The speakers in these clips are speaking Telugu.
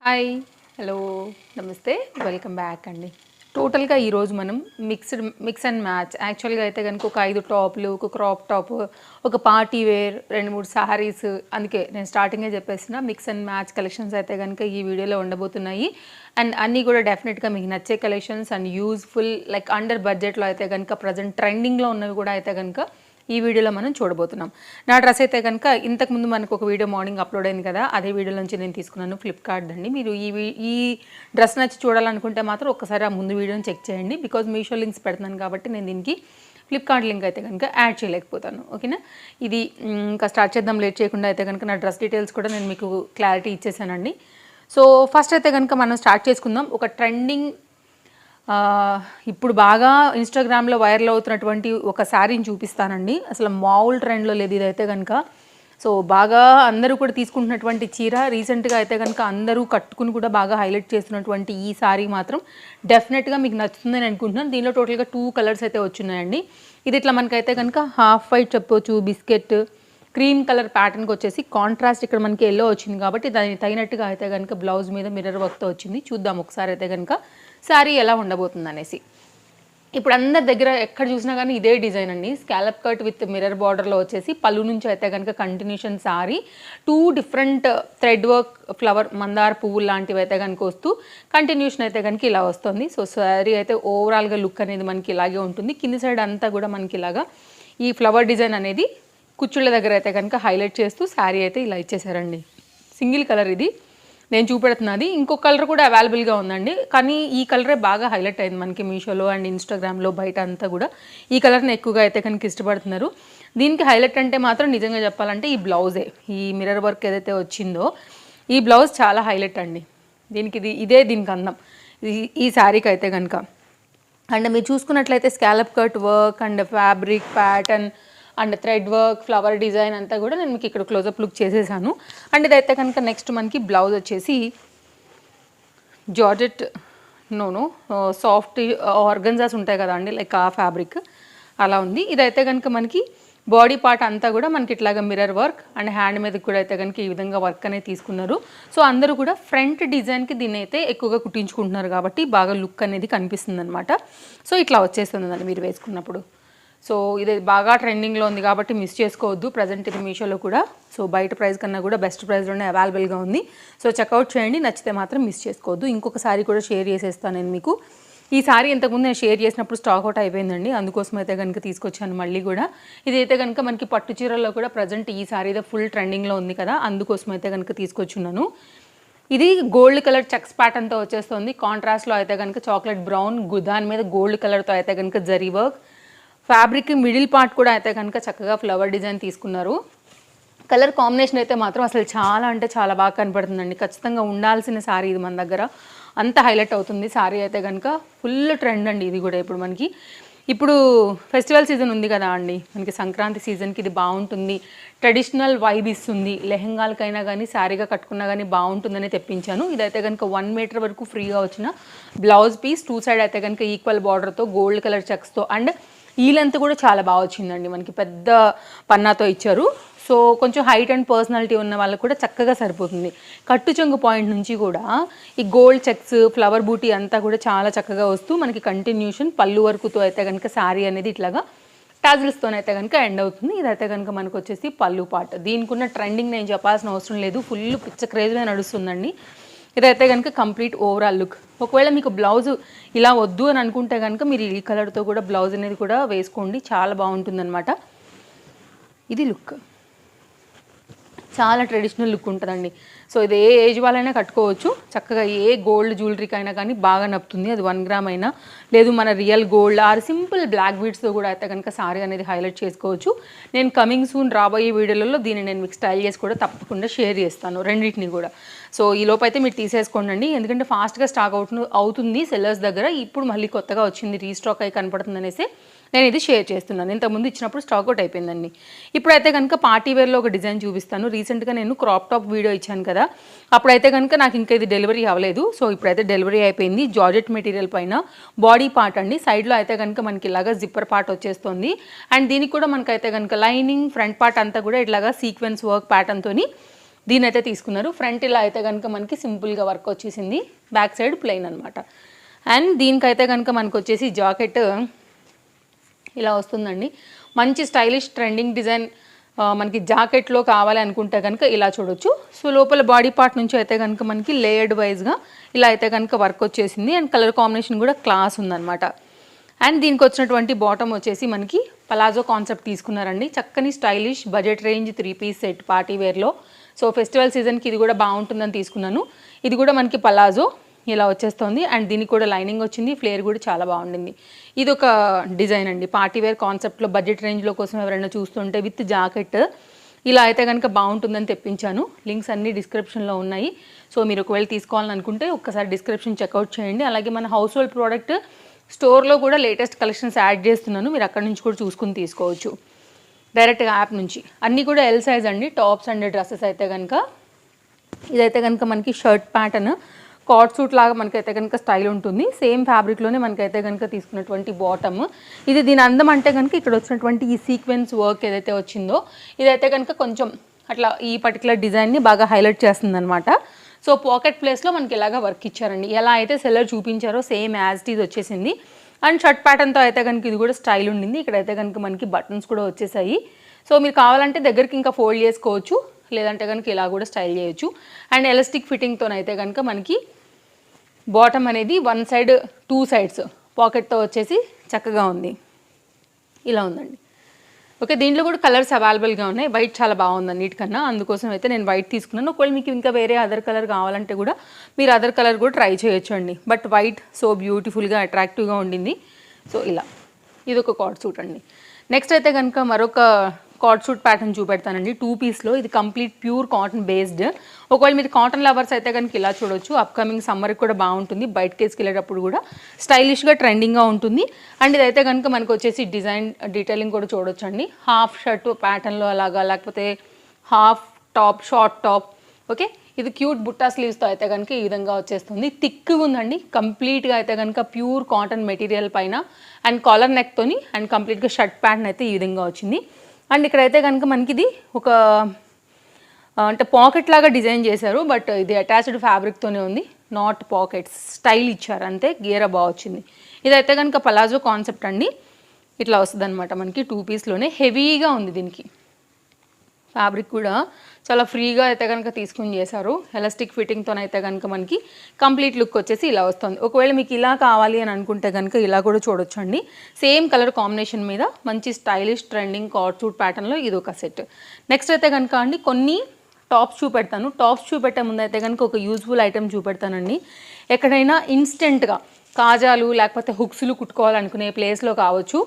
హాయ్ హలో నమస్తే వెల్కమ్ బ్యాక్ అండి. టోటల్గా ఈరోజు మనం మిక్స్ అండ్ మ్యాచ్ యాక్చువల్గా అయితే కనుక ఒక 5 టాప్లు, ఒక క్రాప్ టాప్, ఒక పార్టీ వేర్, 2-3 శారీస్. అందుకే నేను స్టార్టింగే చెప్పేసిన మిక్స్ అండ్ మ్యాచ్ కలెక్షన్స్ అయితే కనుక ఈ వీడియోలో ఉండబోతున్నాయి. అండ్ అన్నీ కూడా డెఫినెట్గా మీకు నచ్చే collections and useful like under బడ్జెట్లో అయితే కనుక ప్రజెంట్ ట్రెండింగ్లో ఉన్నవి కూడా అయితే కనుక ఈ వీడియోలో మనం చూడబోతున్నాం. నా డ్రెస్ అయితే కనుక ఇంతకుముందు మనకు ఒక వీడియో మార్నింగ్ అప్లోడ్ అయింది కదా, అదే వీడియో నుంచి నేను తీసుకున్నాను ఫ్లిప్కార్ట్ అండి. మీరు ఈ డ్రెస్ నచ్చి చూడాలనుకుంటే మాత్రం ఒక్కసారి ఆ ముందు వీడియోని చెక్ చేయండి. బికాజ్ మీషో లింక్స్ పెడుతున్నాను కాబట్టి నేను దీనికి ఫ్లిప్కార్ట్ లింక్ అయితే కనుక యాడ్ చేయలేకపోతాను. ఓకేనా, ఇది ఇంకా స్టార్ట్ చేద్దాం లేట్ చేయకుండా. అయితే కనుక నా డ్రెస్ డీటెయిల్స్ కూడా నేను మీకు క్లారిటీ ఇచ్చేసానండి. సో ఫస్ట్ అయితే కనుక మనం స్టార్ట్ చేసుకుందాం. ఒక ట్రెండింగ్ ఇప్పుడు బాగా ఇన్స్టాగ్రామ్లో వైరల్ అవుతున్నటువంటి ఒక శారీని చూపిస్తానండి. అసలు మామూలు ట్రెండ్లో లేదు ఇదైతే కనుక. సో బాగా అందరూ కూడా తీసుకుంటున్నటువంటి చీర, రీసెంట్గా అయితే కనుక అందరూ కట్టుకుని కూడా బాగా హైలైట్ చేస్తున్నటువంటి ఈ శారీ మాత్రం డెఫినెట్గా మీకు నచ్చుతుందని అనుకుంటున్నాను. దీనిలో టోటల్గా 2 కలర్స్ అయితే వచ్చున్నాయండి. ఇది ఇట్లా మనకైతే కనుక హాఫ్ వైట్ చెప్పొచ్చు, బిస్కెట్ క్రీమ్ కలర్ ప్యాటర్న్కి వచ్చేసి కాంట్రాస్ట్ ఇక్కడ మనకి ఎల్లో వచ్చింది కాబట్టి దానికి తగినట్టుగా అయితే కనుక బ్లౌజ్ మీద మిర్రర్ వర్క్తో వచ్చింది. చూద్దాం ఒకసారి అయితే కనుక శారీ ఎలా ఉండబోతుంది అనేసి. ఇప్పుడు అందరి దగ్గర ఎక్కడ చూసినా కానీ ఇదే డిజైన్ అండి. స్కాలప్ కట్ విత్ మిర్రర్ బార్డర్లో వచ్చేసి పళ్ళు నుంచి అయితే కనుక continuation sari 2 different thread work flower మందార పువ్వులు లాంటివి అయితే కనుక వస్తూ కంటిన్యూషన్ అయితే కనుక ఇలా వస్తుంది. సో శారీ అయితే ఓవరాల్గా లుక్ అనేది మనకి ఇలాగే ఉంటుంది. కింది సైడ్ అంతా కూడా మనకి ఇలాగా ఈ ఫ్లవర్ డిజైన్ అనేది కుచ్చుళ్ళ దగ్గర అయితే కనుక హైలైట్ చేస్తూ శారీ అయితే ఇలా ఇచ్చేసారండి. సింగిల్ కలర్ ఇది నేను చూపెడుతున్నది. ఇంకొక కలర్ కూడా అవైలబుల్గా ఉందండి, కానీ ఈ కలరే బాగా హైలైట్ అయింది మనకి మీషోలో అండ్ ఇన్స్టాగ్రామ్లో బయట అంతా కూడా ఈ కలర్ని ఎక్కువగా అయితే కనుక ఇష్టపడుతున్నారు. దీనికి హైలైట్ అంటే మాత్రం నిజంగా చెప్పాలంటే ఈ బ్లౌజే, ఈ మిర్రర్ వర్క్ ఏదైతే వచ్చిందో ఈ బ్లౌజ్ చాలా హైలైట్ అండి. దీనికి ఇదే దీనికి అందం ఈ శారీకి అయితే కనుక. అండ్ మీరు చూసుకున్నట్లయితే scallop cut work and fabric pattern and thread work flower design అంతా కూడా నేను మీకు ఇక్కడ క్లోజప్ లుక్ చేసేసాను. అండ్ ఇదైతే కనుక నెక్స్ట్ మనకి బ్లౌజ్ వచ్చేసి జార్జెట్ సాఫ్ట్ ఆర్గన్జాస్ ఉంటాయి కదా అండి, లైక్ ఆ ఫ్యాబ్రిక్ అలా ఉంది. ఇదైతే కనుక మనకి బాడీ పార్ట్ అంతా కూడా మనకి ఇట్లాగా మిర్రర్ వర్క్ అండ్ హ్యాండ్ మీద కూడా అయితే కనుక ఈ విధంగా వర్క్ అనేది తీసుకున్నారు. సో అందరూ కూడా ఫ్రంట్ డిజైన్కి దీన్ని అయితే ఎక్కువగా కుట్టించుకుంటున్నారు కాబట్టి బాగా లుక్ అనేది కనిపిస్తుంది అనమాట. సో ఇట్లా వచ్చేస్తుందండి మీరు వేసుకున్నప్పుడు. సో ఇది బాగా ట్రెండింగ్లో ఉంది కాబట్టి మిస్ చేసుకోవద్దు. ప్రజెంట్ ఇది మీషోలో కూడా సో బయట ప్రైస్ కన్నా కూడా బెస్ట్ ప్రైస్లోనే అవైలబుల్గా ఉంది. సో చెక్అవుట్ చేయండి, నచ్చితే మాత్రం మిస్ చేసుకోవద్దు. ఇంకొక సారీ కూడా షేర్ చేసేస్తాను నేను మీకు. ఈ సారీ ఇంతకుముందు నేను షేర్ చేసినప్పుడు స్టాక్ అవుట్ అయిపోయిందండి, అందుకోసం అయితే కనుక తీసుకొచ్చాను మళ్ళీ కూడా. ఇదైతే కనుక మనకి పట్టు చీరల్లో కూడా ప్రజెంట్ ఈ సారీ అయితే ఫుల్ ట్రెండింగ్లో ఉంది కదా, అందుకోసం అయితే కనుక తీసుకొచ్చున్నాను. ఇది గోల్డ్ కలర్ చెక్స్ ప్యాటర్న్తో వచ్చేస్తుంది. కాంట్రాస్ట్లో అయితే కనుక చాక్లెట్ బ్రౌన్ దాని మీద గోల్డ్ కలర్తో అయితే కనుక zari work, fabric middle part కూడా అయితే కనుక చక్కగా ఫ్లవర్ డిజైన్ తీసుకున్నారు. కలర్ కాంబినేషన్ అయితే మాత్రం అసలు చాలా అంటే చాలా బాగా కనపడుతుందండి. ఖచ్చితంగా ఉండాల్సిన శారీ ఇది మన దగ్గర, అంత హైలైట్ అవుతుంది శారీ అయితే కనుక. ఫుల్ ట్రెండ్ అండి ఇది కూడా. ఇప్పుడు ఫెస్టివల్ సీజన్ ఉంది కదా అండి, మనకి సంక్రాంతి సీజన్కి ఇది బాగుంటుంది. ట్రెడిషనల్ వైబ్ ఇస్తుంది. లెహెంగాలకైనా కానీ శారీగా కట్టుకున్నా కానీ బాగుంటుందని తెప్పించాను. ఇదైతే కనుక 1 మీటర్ వరకు ఫ్రీగా వచ్చిన బ్లౌజ్ పీస్, 2 సైడ్ అయితే కనుక ఈక్వల్ బార్డర్తో గోల్డ్ కలర్ చెక్స్తో అండ్ ఈ లెంత్ కూడా చాలా బాగా వచ్చిందండి. మనకి పెద్ద పన్నాతో ఇచ్చారు. సో కొంచెం హైట్ అండ్ పర్సనాలిటీ ఉన్న వాళ్ళకి కూడా చక్కగా సరిపోతుంది. కట్టు చెంగు పాయింట్ నుంచి కూడా ఈ గోల్డ్ చెక్స్ ఫ్లవర్ బూటీ అంతా కూడా చాలా చక్కగా వస్తూ మనకి కంటిన్యూషన్ పళ్ళు వరకుతో అయితే కనుక శారీ అనేది ఇట్లాగా టాజిల్స్తోనైతే కనుక ఎండ్ అవుతుంది. ఇదైతే కనుక మనకు వచ్చేసి పళ్ళు పార్ట్. దీనికి ఉన్న ట్రెండింగ్ నేను చెప్పాల్సిన అవసరం లేదు, ఫుల్ పిచ్చ క్రేజ్గా నడుస్తుందండి. ఇదైతే కనుక కంప్లీట్ ఓవరాల్ లుక్. ఒకవేళ మీకు బ్లౌజ్ ఇలా వద్దు అని అనుకుంటే కనుక మీరు ఈ కలర్తో కూడా బ్లౌజ్ అనేది కూడా వేసుకోండి, చాలా బాగుంటుందన్నమాట. ఇది లుక్ చాలా ట్రెడిషనల్ లుక్ ఉంటుందండి. సో ఇది ఏ ఏజ్ వాళ్ళైనా కట్టుకోవచ్చు చక్కగా. ఏ గోల్డ్ జ్యువెలరీకి అయినా కానీ బాగా నప్పుతుంది. అది 1 గ్రామ్ అయినా లేదు మన real gold or simple black బీడ్స్తో కూడా అయితే కనుక సారీ అనేది హైలైట్ చేసుకోవచ్చు. నేను కమింగ్ సూన్ రాబోయే వీడియోలలో దీన్ని నేను మీకు స్టైల్ చేసి కూడా తప్పకుండా షేర్ చేస్తాను రెండింటిని కూడా. సో ఈ లోపు అయితే మీరు తీసేసుకోండి, ఎందుకంటే ఫాస్ట్గా స్టాక్ అవుతుంది సెల్లర్స్ దగ్గర. ఇప్పుడు మళ్ళీ కొత్తగా వచ్చింది, రీస్టాక్ అయి కనపడుతుంది అనేసి నేను ఇది షేర్ చేస్తున్నాను. ఇంతకుముందు ఇచ్చినప్పుడు స్టాక్ అవుట్ అయిపోయిందండి. ఇప్పుడైతే కనుక పార్టీ వేర్లో ఒక డిజైన్ చూపిస్తాను. రీసెంట్గా నేను క్రాప్ టాప్ వీడియో ఇచ్చాను కదా, అప్పుడైతే కనుక నాకు ఇంకా ఇది డెలివరీ అవ్వలేదు. సో ఇప్పుడైతే డెలివరీ అయిపోయింది. జార్జెట్ మెటీరియల్ పైన బాడీ పార్ట్ అండి. సైడ్లో అయితే కనుక మనకి ఇలాగా జిప్పర్ పార్ట్ వచ్చేస్తుంది. అండ్ దీనికి కూడా మనకైతే కనుక లైనింగ్ ఫ్రంట్ పార్ట్ అంతా కూడా ఇట్లాగా సీక్వెన్స్ వర్క్ ప్యాటర్న్తో దీని అయితే తీసుకున్నారు. ఫ్రంట్ ఇలా అయితే కనుక మనకి సింపుల్గా వర్క్ వచ్చేసింది, బ్యాక్ సైడ్ ప్లెయిన్ అనమాట. అండ్ దీనికైతే కనుక మనకు వచ్చేసి జాకెట్ ఇలా వస్తుందండి. మంచి స్టైలిష్ ట్రెండింగ్ డిజైన్ మనకి జాకెట్లో కావాలి అనుకుంటే కనుక ఇలా చూడొచ్చు. సో లోపల బాడీ పార్ట్ నుంచి అయితే కనుక మనకి లేయర్డ్ వైజ్గా ఇలా అయితే కనుక వర్క్ వచ్చేసింది. అండ్ కలర్ కాంబినేషన్ కూడా క్లాస్ ఉందన్నమాట. అండ్ దీనికి వచ్చినటువంటి బాటమ్ వచ్చేసి మనకి పలాజో కాన్సెప్ట్ తీసుకున్నారండి. చక్కని stylish budget range 3 piece set party వేర్లో. సో ఫెస్టివల్ సీజన్కి ఇది కూడా బాగుంటుందని తీసుకున్నాను. ఇది కూడా మనకి పలాజో ఇలా వచ్చేస్తుంది. అండ్ దీనికి కూడా లైనింగ్ వచ్చింది, ఫ్లేర్ కూడా చాలా బాగుండింది. ఇది ఒక డిజైన్ అండి, పార్టీవేర్ కాన్సెప్ట్లో బడ్జెట్ రేంజ్లో కోసం ఎవరైనా చూస్తుంటే విత్ జాకెట్ ఇలా అయితే కనుక బాగుంటుందని తెప్పించాను. లింక్స్ అన్నీ డిస్క్రిప్షన్లో ఉన్నాయి. సో మీరు ఒకవేళ తీసుకోవాలని అనుకుంటే ఒక్కసారి డిస్క్రిప్షన్ చెక్అవుట్ చేయండి. అలాగే మన హౌస్ హోల్డ్ ప్రోడక్ట్ స్టోర్లో కూడా లేటెస్ట్ కలెక్షన్స్ యాడ్ చేస్తున్నాను, మీరు అక్కడ నుంచి కూడా చూసుకుని తీసుకోవచ్చు డైరెక్ట్గా యాప్ నుంచి. అన్నీ కూడా ఎల్ సైజ్ అండి, టాప్స్ అండ్ డ్రెస్సెస్ అయితే కనుక. ఇదైతే కనుక మనకి షర్ట్ ప్యాటర్న్ కార్డ్ సూట్ లాగా మనకైతే కనుక స్టైల్ ఉంటుంది. సేమ్ ఫ్యాబ్రిక్లోనే మనకైతే కనుక తీసుకున్నటువంటి బాటమ్. ఇది దీని అందం అంటే కనుక ఇక్కడ వచ్చినటువంటి ఈ సీక్వెన్స్ వర్క్ ఏదైతే వచ్చిందో ఇదైతే కనుక కొంచెం అట్లా ఈ పర్టికులర్ డిజైన్ని బాగా హైలైట్ చేస్తుంది అనమాట. సో పాకెట్ ప్లేస్లో మనకి ఇలాగా వర్క్ ఇచ్చారండి. ఎలా అయితే సెల్లర్ చూపించారో సేమ్ యాజ్ ఇట్ ఈజ్ వచ్చేసింది. అండ్ షర్ట్ ప్యాటర్న్తో అయితే కనుక ఇది కూడా స్టైల్ ఉండింది. ఇక్కడైతే కనుక మనకి బటన్స్ కూడా వచ్చేసాయి. సో మీరు కావాలంటే దగ్గరికి ఇంకా ఫోల్డ్ చేసుకోవచ్చు, లేదంటే కనుక ఇలా కూడా స్టైల్ చేయొచ్చు. అండ్ ఎలాస్టిక్ ఫిట్టింగ్తోనైతే కనుక మనకి బాటమ్ అనేది 1 సైడ్ 2 సైడ్స్ పాకెట్తో వచ్చేసి చక్కగా ఉంది. ఇలా ఉందండి. ఓకే, దీంట్లో కూడా కలర్స్ అవైలబుల్గా ఉన్నాయి. వైట్ చాలా బాగుంది అన్నిటికన్నా, అందుకోసం అయితే నేను వైట్ తీసుకున్నాను. ఒకవేళ మీకు ఇంకా వేరే అదర్ కలర్ కావాలంటే కూడా మీరు అదర్ కలర్ కూడా ట్రై చేయొచ్చు అండి. బట్ వైట్ సో బ్యూటిఫుల్గా అట్రాక్టివ్గా ఉండింది. సో ఇలా ఇది ఒక కార్డ్ సూట్ అండి. నెక్స్ట్ అయితే కనుక మరొక కార్డ్ సూట్ ప్యాటర్న్ చూపెడతానండి 2 పీస్లో. ఇది కంప్లీట్ ప్యూర్ కాటన్ బేస్డ్. ఒకవేళ మీరు కాటన్ లవర్స్ అయితే కనుక ఇలా చూడొచ్చు. అప్కమింగ్ సమ్మర్కి కూడా బాగుంటుంది, బయటకి వేసుకెళ్ళేటప్పుడు కూడా స్టైలిష్గా ట్రెండింగ్గా ఉంటుంది. అండ్ ఇదైతే కనుక మనకు వచ్చేసి డిజైన్ డీటెయిలింగ్ కూడా చూడొచ్చు అండి. హాఫ్ షర్ట్ ప్యాటర్న్లో అలాగా, లేకపోతే half top, short top. Okay, ఇది క్యూట్ బుట్టా స్లీవ్స్తో అయితే కనుక ఈ విధంగా వచ్చేస్తుంది. థిక్గా ఉందండి, కంప్లీట్గా అయితే కనుక ప్యూర్ కాటన్ మెటీరియల్ పైన అండ్ కాలర్ నెక్తోని అండ్ కంప్లీట్గా షర్ట్ ప్యాటర్న్ అయితే ఈ విధంగా వచ్చింది. అండ్ ఇక్కడైతే కనుక మనకి ఇది ఒక అంటే పాకెట్ లాగా డిజైన్ చేశారు, బట్ ఇది అటాచ్డ్ ఫ్యాబ్రిక్తోనే ఉంది, నాట్ పాకెట్స్ స్టైల్ ఇచ్చారు అంతే. గేరా బాగా వచ్చింది. ఇదైతే కనుక పలాజో కాన్సెప్ట్ అండి. ఇట్లా వస్తుంది అనమాట మనకి 2 పీస్లోనే. హెవీగా ఉంది దీనికి ఫ్యాబ్రిక్ కూడా, చాలా ఫ్రీగా అయితే కనుక తీసుకుని చేశారు. ఎలాస్టిక్ ఫిట్టింగ్తోనైతే కనుక మనకి కంప్లీట్ లుక్ వచ్చేసి ఇలా వస్తుంది. ఒకవేళ మీకు ఇలా కావాలి అని అనుకుంటే కనుక ఇలా కూడా చూడొచ్చు అండి. సేమ్ కలర్ కాంబినేషన్ మీద మంచి స్టైలిష్ ట్రెండింగ్ కార్డ్ సూట్ ప్యాటర్న్లో ఇది ఒక సెట్. నెక్స్ట్ అయితే కనుక అండి కొన్ని టాప్స్ చూపెడతాను. టాప్స్ చూపెట్టే ముందు అయితే కనుక ఒక యూజ్ఫుల్ ఐటెం చూపెడతానండి. ఎక్కడైనా ఇన్స్టెంట్గా కాజాలు లేకపోతే హుక్స్లు కుట్టుకోవాలనుకునే ప్లేస్లో కావచ్చు,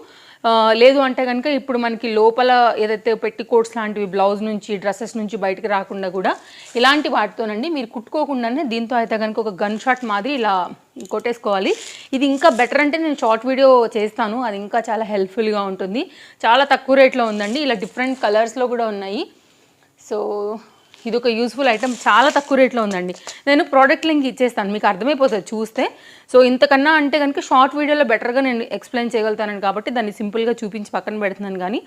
లేదు అంటే కనుక ఇప్పుడు మనకి లోపల ఏదైతే పెట్టి కోట్స్ లాంటివి బ్లౌజ్ నుంచి డ్రెస్సెస్ నుంచి బయటకు రాకుండా కూడా ఇలాంటి వాటితోనండి మీరు కుట్టుకోకుండానే దీంతో అయితే కనుక ఒక గన్ షాట్ మాదిరి ఇలా కొట్టేసుకోవాలి. ఇది ఇంకా బెటర్ అంటే నేను షార్ట్ వీడియో చేస్తాను, అది ఇంకా చాలా హెల్ప్ఫుల్గా ఉంటుంది. చాలా తక్కువ రేట్లో ఉందండి, ఇలా డిఫరెంట్ కలర్స్లో కూడా ఉన్నాయి. సో ఇది ఒక యూస్ఫుల్ ఐటమ్, చాలా తక్కువ రేట్లో ఉందండి. నేను ప్రోడక్ట్ లింక్ ఇచ్చేస్తాను, మీకు అర్థమైపోతుంది చూస్తే. సో ఇంతకన్నా అంటే కనుక షార్ట్ వీడియోలో బెటర్గా నేను ఎక్స్ప్లెయిన్ చేయగలుగుతాను కాబట్టి దాన్ని సింపుల్గా చూపించి పక్కన పెడుతున్నాను, కానీ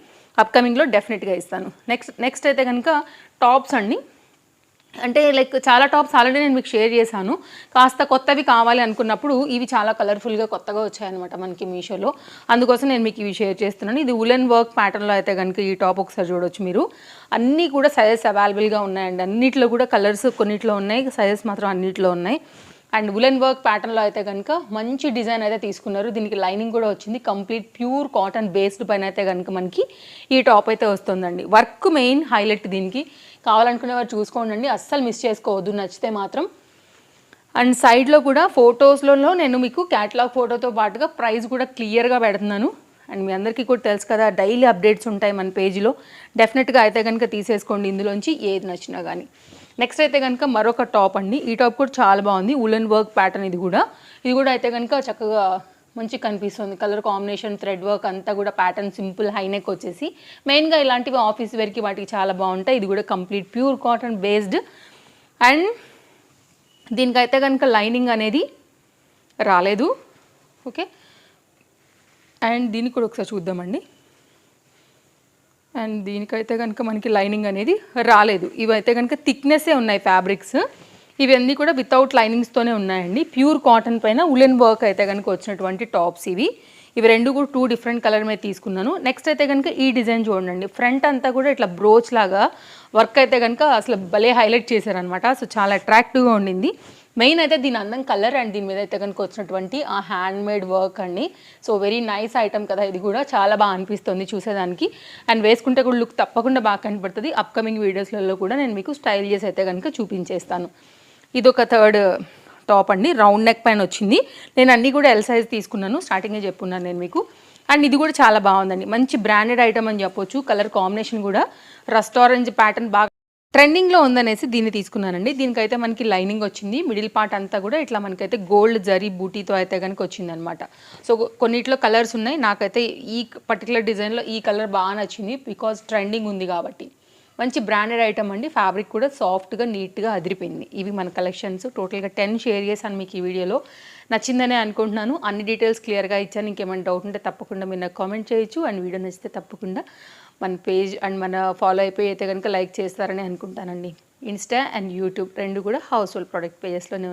అప్కమింగ్లో డెఫినెట్గా ఇస్తాను. నెక్స్ట్ అయితే కనుక టాప్స్ అండి. అంటే లైక్ చాలా టాప్స్ ఆల్రెడీ నేను మీకు షేర్ చేశాను. కాస్త కొత్తవి కావాలి అనుకున్నప్పుడు ఇవి చాలా కలర్ఫుల్గా కొత్తగా వచ్చాయన్నమాట మనకి మీషోలో, అందుకోసం నేను మీకు ఇవి షేర్ చేస్తున్నాను. ఇది ఉలెన్ వర్క్ ప్యాటర్న్లో అయితే కనుక ఈ టాప్ ఒకసారి చూడొచ్చు మీరు. అన్నీ కూడా సైజెస్ అవైలబుల్గా ఉన్నాయండి, అన్నిట్లో కూడా కలర్స్ కొన్నిట్లో ఉన్నాయి, సైజెస్ మాత్రం అన్నిట్లో ఉన్నాయి. అండ్ ఉలెన్ వర్క్ ప్యాటర్న్లో అయితే కనుక మంచి డిజైన్ అయితే తీసుకున్నారు. దీనికి లైనింగ్ కూడా వచ్చింది. కంప్లీట్ ప్యూర్ కాటన్ బేస్డ్ పైన అయితే కనుక మనకి ఈ టాప్ అయితే వస్తుందండి. వర్క్ మెయిన్ హైలైట్, దీనికి కావాలనుకునే వారు చూసుకోండి, అస్సలు మిస్ చేసుకోవద్దు నచ్చితే మాత్రం. అండ్ సైడ్లో కూడా ఫొటోస్లో నేను మీకు క్యాటలాగ్ ఫోటోతో పాటుగా ప్రైస్ కూడా క్లియర్గా పెడుతున్నాను. అండ్ మీ అందరికీ కూడా తెలుసు కదా, డైలీ అప్డేట్స్ ఉంటాయి మన పేజీలో, డెఫినెట్గా అయితే కనుక తీసేసుకోండి ఇందులోంచి ఏది నచ్చినా కానీ. నెక్స్ట్ అయితే కనుక మరొక టాప్ అండి. ఈ టాప్ కూడా చాలా బాగుంది, ఉలెన్ వర్క్ ప్యాటర్న్. ఇది కూడా అయితే కనుక చక్కగా మంచి కనిపిస్తుంది. కలర్ కాంబినేషన్, థ్రెడ్ వర్క్ అంతా కూడా ప్యాటర్న్ సింపుల్ హైనెక్ వచ్చేసి మెయిన్గా ఇలాంటివి ఆఫీస్ వేర్కి వాటికి చాలా బాగుంటాయి. ఇది కూడా complete pure cotton based. And దీనికైతే కనుక లైనింగ్ అనేది రాలేదు. ఓకే, అండ్ దీనికి కూడా ఒకసారి చూద్దామండి. అండ్ దీనికైతే కనుక మనకి లైనింగ్ అనేది రాలేదు. ఇవైతే కనుక థిక్నెస్సే ఉన్నాయి ఫ్యాబ్రిక్స్. ఇవన్నీ కూడా వితౌట్ లైనింగ్స్తోనే ఉన్నాయండి. ప్యూర్ కాటన్ పైన ఉలెన్ వర్క్ అయితే కనుక వచ్చినటువంటి టాప్స్ ఇవి. ఇవి రెండు కూడా 2 డిఫరెంట్ కలర్ మీద తీసుకున్నాను. నెక్స్ట్ అయితే కనుక ఈ డిజైన్ చూడండి. ఫ్రంట్ అంతా కూడా ఇట్లా బ్రోచ్ లాగా వర్క్ అయితే కనుక అసలు భలే హైలైట్ చేశారనమాట. సో చాలా అట్రాక్టివ్గా ఉండింది. మెయిన్ అయితే దీని అందం కలర్ అండ్ దీని మీద అయితే కనుక వచ్చినటువంటి ఆ హ్యాండ్ మేడ్ వర్క్ అండి. సో వెరీ నైస్ ఐటమ్ కదా, ఇది కూడా చాలా బాగా అనిపిస్తుంది చూసేదానికి. అండ్ వేసుకుంటే కూడా లుక్ తప్పకుండా బాగా కనపడుతుంది. అప్కమింగ్ వీడియోస్లలో కూడా నేను మీకు స్టైల్ చేసి అయితే కనుక చూపించేస్తాను. ఇది ఒక థర్డ్ టాప్ అండి, రౌండ్ నెక్ పైన వచ్చింది. నేను అన్నీ కూడా ఎల్ సైజ్ తీసుకున్నాను, స్టార్టింగే చెప్పున్నాను నేను మీకు. అండ్ ఇది కూడా చాలా బాగుందండి, మంచి బ్రాండెడ్ ఐటమ్ అని చెప్పొచ్చు. కలర్ కాంబినేషన్ కూడా రస్ట్ ఆరెంజ్ ప్యాటర్న్ బాగా ట్రెండింగ్లో ఉందనేసి దీన్ని తీసుకున్నానండి. దీనికైతే మనకి లైనింగ్ వచ్చింది. మిడిల్ పార్ట్ అంతా కూడా ఇట్లా మనకైతే గోల్డ్ జరీ బూటీతో అయితే కనుక వచ్చిందనమాట. సో కొన్నిట్లో కలర్స్ ఉన్నాయి. నాకైతే ఈ పర్టికులర్ డిజైన్లో ఈ కలర్ బాగా నచ్చింది, బికాజ్ ట్రెండింగ్ ఉంది కాబట్టి. మంచి బ్రాండెడ్ ఐటమ్ అండి. ఫ్యాబ్రిక్ కూడా సాఫ్ట్గా నీట్గా అదిరిపోయింది. ఇవి మన కలెక్షన్స్. టోటల్గా 10 షేర్ చేశాను మీకు ఈ వీడియోలో. నచ్చిందనే అనుకుంటున్నాను. అన్ని డీటెయిల్స్ క్లియర్గా ఇచ్చాను. ఇంకేమైనా డౌట్ ఉంటే తప్పకుండా మీరు నాకు కామెంట్ చేయొచ్చు. అండ్ వీడియో నచ్చితే తప్పకుండా మన పేజ్ అండ్ మన ఫాలో అయిపోయి అయితే కనుక లైక్ చేస్తారని అనుకుంటానండి. ఇన్స్టా అండ్ యూట్యూబ్ రెండు కూడా హౌస్ హోల్డ్ ప్రోడక్ట్ పేజెస్లోనే